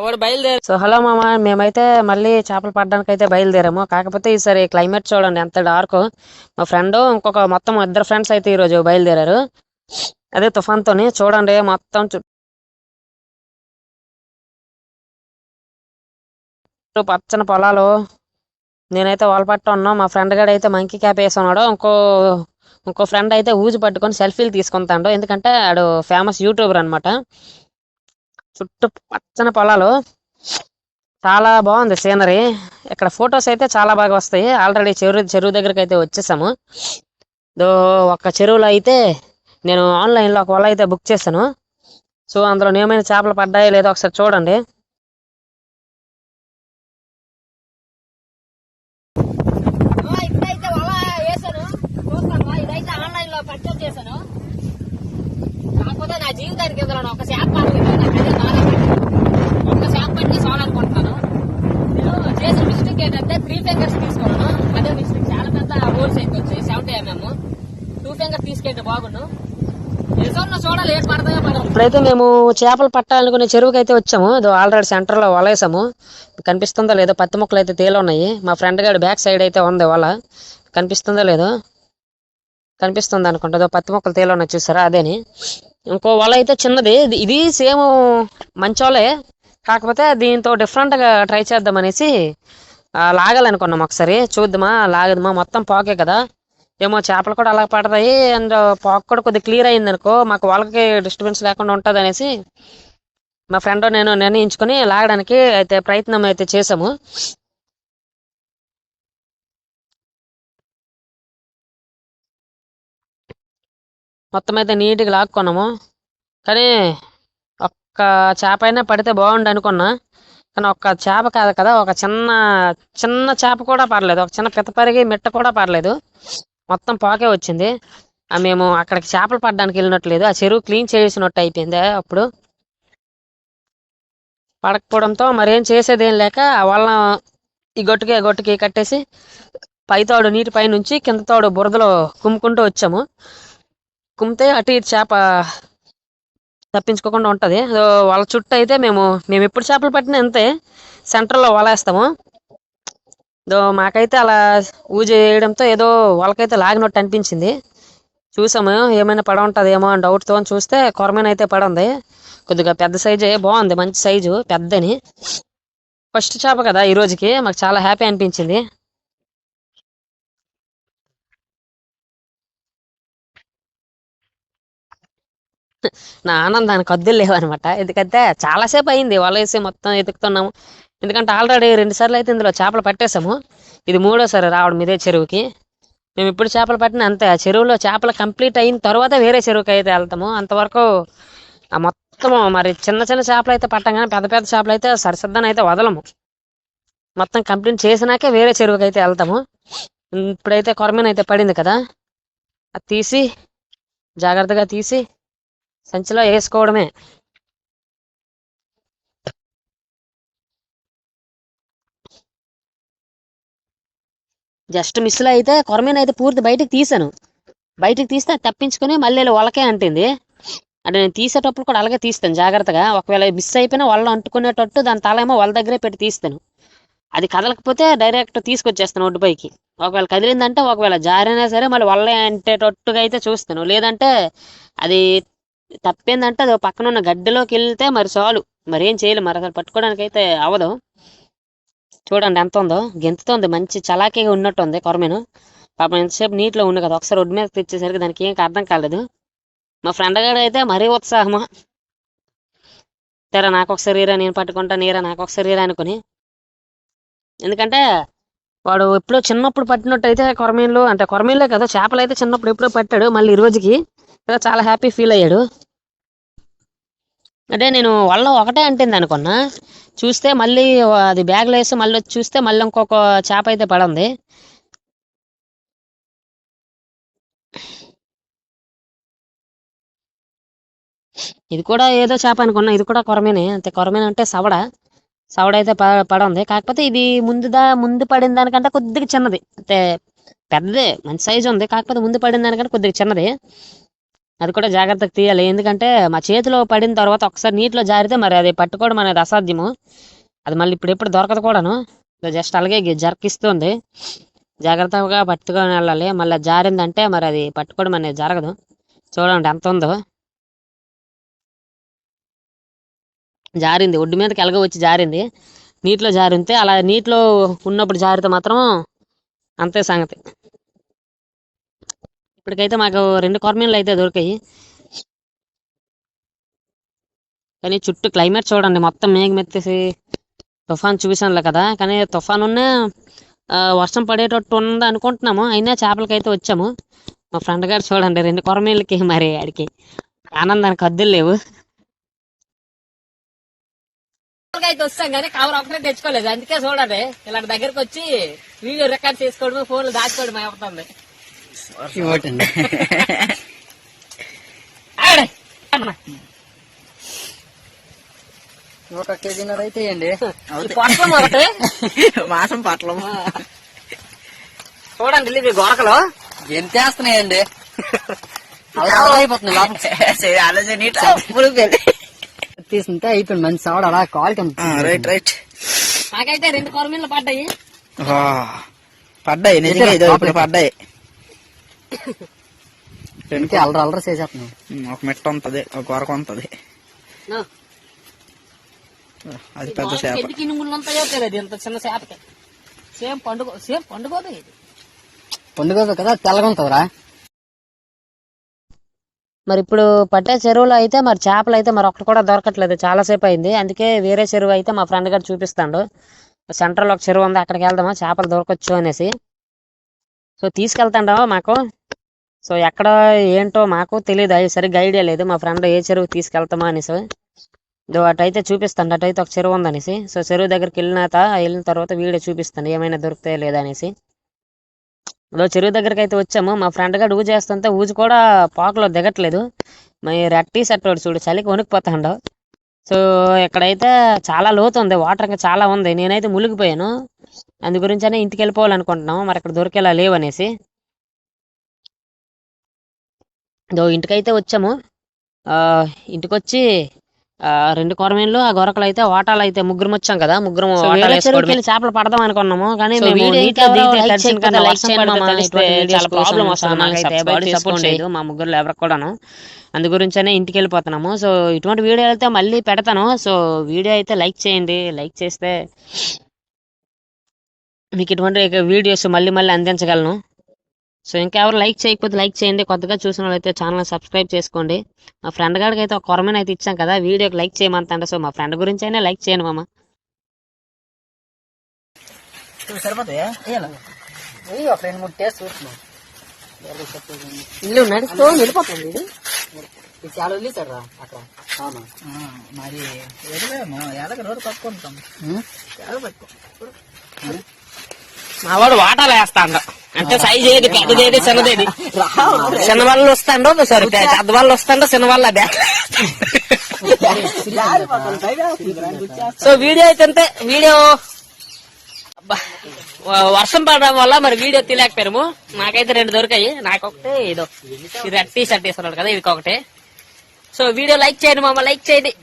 వాడు బయలుదేరు. So hello మామ, మేమైతే మళ్ళీ చేపలు పడడానికి అయితే బయలుదేరాము. కాకపోతే ఈసారి క్లైమేట్ చూడండి ఎంత డార్క్. మా ఫ్రెండ్ ఇంకొక మొత్తం ఇద్దరు ఫ్రెండ్స్ అయితే ఈరోజు బయలుదేరారు. అదే తుఫాన్తోని చూడండి మొత్తం చుట్టూ పచ్చని పొలాలు. నేనైతే వాల్పట్ట ఉన్నా, మా ఫ్రెండ్ గడ అయితే మంకీ క్యాప్ వేసున్నాడు. ఇంకో ఫ్రెండ్ అయితే ఊజు పట్టుకొని సెల్ఫీలు తీసుకుంటాడు, ఎందుకంటే ఆడు ఫేమస్ యూట్యూబర్ అనమాట. చుట్టూ పచ్చని పొలాలు, చాలా బాగుంది సీనరీ. ఇక్కడ ఫొటోస్ అయితే చాలా బాగా వస్తాయి. ఆల్రెడీ చెరువు దగ్గరికి అయితే వచ్చేసాము. ఒక చెరువులో అయితే నేను ఆన్లైన్లో ఒక వల అయితే బుక్ చేశాను. సో అందులో ఏమైనా చేపలు పడ్డాయో లేదో ఒకసారి చూడండి. ఇప్పుడైతే వల వేసాను, చూస్తాను. ఇదైతే ఆన్లైన్లో పర్చేస్ చేశాను. కాకపోతే నా జీవితానికి ఇందులో ఒక చేప ఒక చేప పట్టి చూడాలనుకుంటున్నాను. నేను చేసిన మిస్టేక్ ఏంటంటే 3 ఫింగర్స్ తీసుకోవడం. అదే మిస్టేక్, చాలా పెద్ద హోల్స్ అయితే వచ్చాయి. 70 mm 2 ఫింగర్స్ తీసుకెళ్తే బాగుండు. చూడాలి ఏం పడతాయో పడవు. ఇప్పుడైతే మేము చేపలు పట్టాలనుకునే చెరువుకి అయితే వచ్చాము. ఆల్రెడీ సెంటర్ లో వలేసాము. కనిపిస్తుందో లేదో పత్తి మొక్కలు అయితే తేలున్నాయి. మా ఫ్రెండ్ గారి బ్యాక్ సైడ్ అయితే ఉంది వల. కనిపిస్తుందో లేదో, కనిపిస్తుంది అనుకుంటుందో పత్తి మొక్కలు తేలున్నాయి చూసారా, అదేని. ఇంకో వల అయితే చిన్నది, ఇది సేమ్ మంచోలే, కాకపోతే దీంతో డిఫరెంట్ గా ట్రై చేద్దాం అనేసి లాగాలనుకున్నాం. ఒకసారి చూద్దామా లాగదమా. మొత్తం పోకే కదా, ఏమో చేపలు కూడా అలా పడతాయి. అండ్ పాక్ కూడా కొద్దిగా క్లియర్ అయింది అనుకో, మాకు వాళ్ళకి డిస్టర్బెన్స్ లేకుండా ఉంటుంది అనేసి మా ఫ్రెండ్ నేను నిర్ణయించుకుని లాగడానికి అయితే ప్రయత్నం అయితే చేసాము. మొత్తం అయితే నీట్గా లాక్కున్నాము. కానీ ఒక్క చేప అయినా పడితే బాగుండు అనుకున్నా. కానీ ఒక్క చేప కాదు కదా, ఒక చిన్న చిన్న చేప కూడా పడలేదు. ఒక చిన్న పితపరిగి మిట్ట కూడా పడలేదు. మొత్తం పాకే వచ్చింది. మేము అక్కడికి చేపలు పడడానికి వెళ్ళినట్లేదు, ఆ చెరువు క్లీన్ చేసినట్టు అయిపోయింది. అప్పుడు పడకపోవడంతో మరేం చేసేది ఏం లేక వాళ్ళ ఈ గొట్టుకి కట్టేసి పైతోడు నీటి పై నుంచి కింద తోడు బురదలో కుమ్ముకుంటూ వచ్చాము. కుమ్మితే అటు ఇటు చేప తప్పించుకోకుండా ఉంటది. వాళ్ళ చుట్టూ అయితే మేము ఎప్పుడు చేపలు పట్టినా అంతే, సెంటర్లో వలేస్తాము. మాకైతే అలా ఊజి వేయడంతో ఏదో వాళ్ళకైతే లాగినట్టు అనిపించింది. చూసాము ఏమైనా పడ ఉంటుందేమో అని డౌట్తో చూస్తే కొరమైన అయితే పడుంది. కొద్దిగా పెద్ద సైజే, బాగుంది, మంచి సైజు, పెద్దని. ఫస్ట్ చేప కదా ఈ రోజుకి, మాకు చాలా హ్యాపీ అనిపించింది. నా ఆనందానికి హద్దులు లేవన్నమాట. ఎందుకంటే చాలాసేపు అయింది వలేసి మొత్తం ఎతుకుతున్నాము. ఎందుకంటే ఆల్రెడీ 2 సార్లు అయితే ఇందులో చేపలు పట్టేసాము. ఇది 3వసారి రావడం ఇదే చెరువుకి. మేము ఇప్పుడు చేపలు పట్టిన అంతే, ఆ చెరువులో చేపలు కంప్లీట్ అయిన తర్వాత వేరే చెరువుకి అయితే వెళ్తాము. అంతవరకు ఆ మొత్తం మరి చిన్న చిన్న చేపలు అయితే పట్టాం, కానీ పెద్ద పెద్ద చేపలు అయితే సరిసద్దాన్ని అయితే వదలము. మొత్తం కంప్లీట్ చేసినాకే వేరే చెరువుకి అయితే వెళ్తాము. ఇప్పుడైతే కొరమీన అయితే పడింది కదా, అది తీసి జాగ్రత్తగా తీసి సంచిలో వేసుకోవడమే. జస్ట్ మిస్లో అయితే కొరమీన అయితే పూర్తి బయటకు తీసాను. బయటకు తీస్తే తప్పించుకొని మళ్ళీ వాళ్ళకే అంటింది. అంటే నేను తీసేటప్పుడు కూడా అలాగే తీస్తాను జాగ్రత్తగా. ఒకవేళ మిస్ అయిపోయినా వల్ల అంటుకునేటట్టు దాని తల ఏమో వాళ్ళ దగ్గరే పెట్టి తీస్తాను. అది కదలకపోతే డైరెక్ట్ తీసుకొచ్చేస్తాను ఒడ్డుపైకి. ఒకవేళ కదిలిందంటే, ఒకవేళ జారైనా సరే మళ్ళీ వల్ల అంటేటట్టుగా అయితే చూస్తాను. లేదంటే అది తప్పిందంటే అది పక్కన ఉన్న గడ్డిలోకి వెళ్తే మరి చాలు, మరేం చేయలేదు. మరి అసలు పట్టుకోవడానికి అయితే అవదు. చూడండి ఎంత ఉందో, గెంతుతోంది, మంచి చలాకీగా ఉన్నట్టు ఉంది కొరమీను. పాపం ఎంతసేపు నీటిలో ఉంది కదా, ఒకసారి ఒడ్డు మీద తెచ్చేసరికి దానికి ఏం అర్థం కాలేదు. మా ఫ్రెండ్ గారు అయితే మరీ ఉత్సాహమా, తెరా నాకొకసారి రీరా, నేను పట్టుకుంటా, నీరా నాకొకసారి రీరా అనుకుని. ఎందుకంటే వాడు ఎప్పుడో చిన్నప్పుడు పట్టినట్టు అయితే కొరమీన్లు, అంటే కొరమీన్లే కదా చేపలు అయితే చిన్నప్పుడు ఎప్పుడో పట్టాడు. మళ్ళీ ఈ రోజుకి చాలా హ్యాపీ ఫీల్ అయ్యాడు. అంటే నేను వల్ల ఒకటే అంటింది అనుకున్నా, చూస్తే మళ్ళీ అది బ్యాగ్లో వేసి మళ్ళీ వచ్చి చూస్తే మళ్ళీ ఇంకొక చేప అయితే పడింది. ఇది కూడా ఏదో చేప అనుకున్నా, ఇది కూడా కొరమీనే. అంతే, కొరమీన అంటే సవడ అయితే పడింది. కాకపోతే ఇది ముందు పడిన దానికంటే కొద్దిగా చిన్నది. అంటే పెద్దదే, మంచి సైజు ఉంది, కాకపోతే ముందు పడిన దానికంటే కొద్దిగా చిన్నది. అది కూడా జాగ్రత్తగా తీయాలి, ఎందుకంటే మా చేతిలో పడిన తర్వాత ఒకసారి నీటిలో జారితే మరి అది పట్టుకోవడం అనేది అసాధ్యము. అది మళ్ళీ ఇప్పుడు దొరకదు కూడాను. జస్ట్ అలాగే జర్కిస్తుంది, జాగ్రత్తగా పట్టుకొని వెళ్ళాలి. మళ్ళీ జారిందంటే మరి అది పట్టుకోవడం అనేది జరగదు. చూడండి ఎంత ఉందో, జారింది ఒడ్డు మీదకి ఎలాగో వచ్చి జారింది. నీటిలో జారితే అలా నీటిలో ఉన్నప్పుడు జారితే మాత్రం అంతే సంగతి. ఇప్పటికైతే మాకు 2 కొరమీన్లు అయితే దొరికాయి. కానీ చుట్టూ క్లైమేట్ చూడండి, మొత్తం మేఘమెత్తేసి తుఫాన్ చూసానులే కదా. కానీ తుఫాన్ ఉన్న వర్షం పడేటట్టు ఉంది అనుకుంటున్నాము, అయినా చేపలకైతే వచ్చాము. మా ఫ్రెండ్ గారు చూడండి 2 కొరమీన్లకి మరి ఆడికి ఆనందానికి హద్దులు లేవు. అయితే వస్తాం కానీ కవర్ ఒకటే తెచ్చుకోలేదు, అందుకే చూడండి ఇలా దగ్గరకు వచ్చి వీడియో రికార్డ్ చేసుకోవడం, ఫోన్లు దాచుకోవడం అవుతుంది. 1 కేజీన్నర అయితే ఇవ్వండి. పొట్లం ఒకటి మాసం పట్లం చూడండి, ఇవి గొరకలు ఎంతేస్తున్నాయండి, అయిపోతుంది తీసుకుంటే అయిపోయింది. మంచి సావడ అలా క్వాలిటీ. Right right. నాకైతే 2 కొరమీన్లు పడ్డాయి. పడ్డాయి నిజంగా, ఇదో ఇప్పుడు పడ్డాయి. అల్లరి చేసేస్తున్నాం. ఒక మెట్ట ఉంటది, ఒక కొరక ఉంటది. అది పెద్ద చేప. ఎందుకు ముళ్ళు ఉంటాయో తెలియదు ఇంత చిన్న చేపకి. సేమ్ పండుగోదు ఇది. పండుగోదు కదా, తెల్లగా ఉంటుందిరా. మరి ఇప్పుడు పట్టే చెరువులో అయితే మరి చేపలు అయితే మరి ఒక్కటి కూడా దొరకట్లేదు, చాలాసేపు అయింది. అందుకే వేరే చెరువు అయితే మా ఫ్రెండ్ గారు చూపిస్తాడు. సెంట్రల్ ఒక చెరువు ఉంది, అక్కడికి వెళ్దామా చేపలు దొరకచ్చు అనేసి. సో తీసుకెళ్తాండావా మాకు. సో ఎక్కడ ఏంటో మాకు తెలియదు, అది సరిగ్గా ఐడియా లేదు. మా ఫ్రెండ్ ఏ చెరువు తీసుకెళ్తామా అనేసి అటైతే చూపిస్తాను, అటైతే ఒక చెరువు ఉందనేసి. సో చెరువు దగ్గరికి వెళ్ళిన తర్వాత వీడియో చూపిస్తాను ఏమైనా దొరుకుతాయో లేదా అనేసి. చెరువు దగ్గరికి అయితే వచ్చాము. మా ఫ్రెండ్ గారు ఊజు చేస్తుంటే ఊజు కూడా పాకులో దిగట్లేదు. మరి రెట్టి సెట్ చూడు చలికి వణికిపోతాడు. సో ఇక్కడైతే చాలా లోతు ఉంది, వాటర్ ఇంకా చాలా ఉంది. నేనైతే మునిగిపోయాను, అందు గురించనే ఇంటికి వెళ్ళిపోవాలనుకుంటున్నాము. మరి ఇక్కడ దొరికేలా లేవు అనేసి ఇంటికైతే వచ్చాము. ఇంటికి వచ్చి 2 కొరమీన్లు, ఆ గొరకలు అయితే వాటాలు అయితే ముగ్గురం వచ్చాం కదా, ముగ్గురం చేపలు పడదాం అనుకున్నాము. కానీ సపోర్ట్ చేయదు మా ముగ్గురు ఎవరికి కూడాను, అందు గురించనే ఇంటికి వెళ్ళిపోతున్నాము. సో ఇటువంటి వీడియో అయితే మళ్ళీ పెడతాను. సో వీడియో అయితే లైక్ చేయండి, లైక్ చేస్తే మీకు ఇటువంటి వీడియోస్ మళ్ళీ అందించగలను. సో ఇంకెవరు లైక్ చేయకపోతే లైక్ చేయండి, కొత్తగా చూసిన వాళ్ళైతే ఛానల్ సబ్స్క్రైబ్ చేసుకోండి. మా ఫ్రెండ్ గారికి అయితే ఒక కొరమీన్ అయితే ఇచ్చాం కదా, వీడియోకి లైక్ చేయమంటే. సో మా ఫ్రెండ్ గురించి అయినా లైక్ చేయండి మామ. సరిపోతాయా ఒక 2-3 టేస్ట్ చూస్తున్నాం. ఇల్లు నడుస్తూ వెళ్ళిపోతుంది ఇది. చాలా వదిలేసారా అక్కడ. మరి ఎలాగ రోజు పట్టుకుంటాం. మా వాడు వాటాలు వేస్తాడు, అంటే సైజ్ ఏది పెద్దదేది చిన్నదేది. చిన్న వాళ్ళు వస్తాండో సారీ, పెద్ద వాళ్ళు వస్తాండో చిన్న వాళ్ళ బ్యాగ్. సో వీడియో అయితే అంతే. వీడియో వర్షం పడడం వల్ల మరి వీడియో తీయలేకపోయాము. నాకైతే 2 దొరికాయి, నాకొకటే ఇదో ఇది టీ షర్ట్ వేస్తున్నాడు కదా, ఇది ఒకటే. సో వీడియో లైక్ చేయండి మామ, లైక్ చేయండి.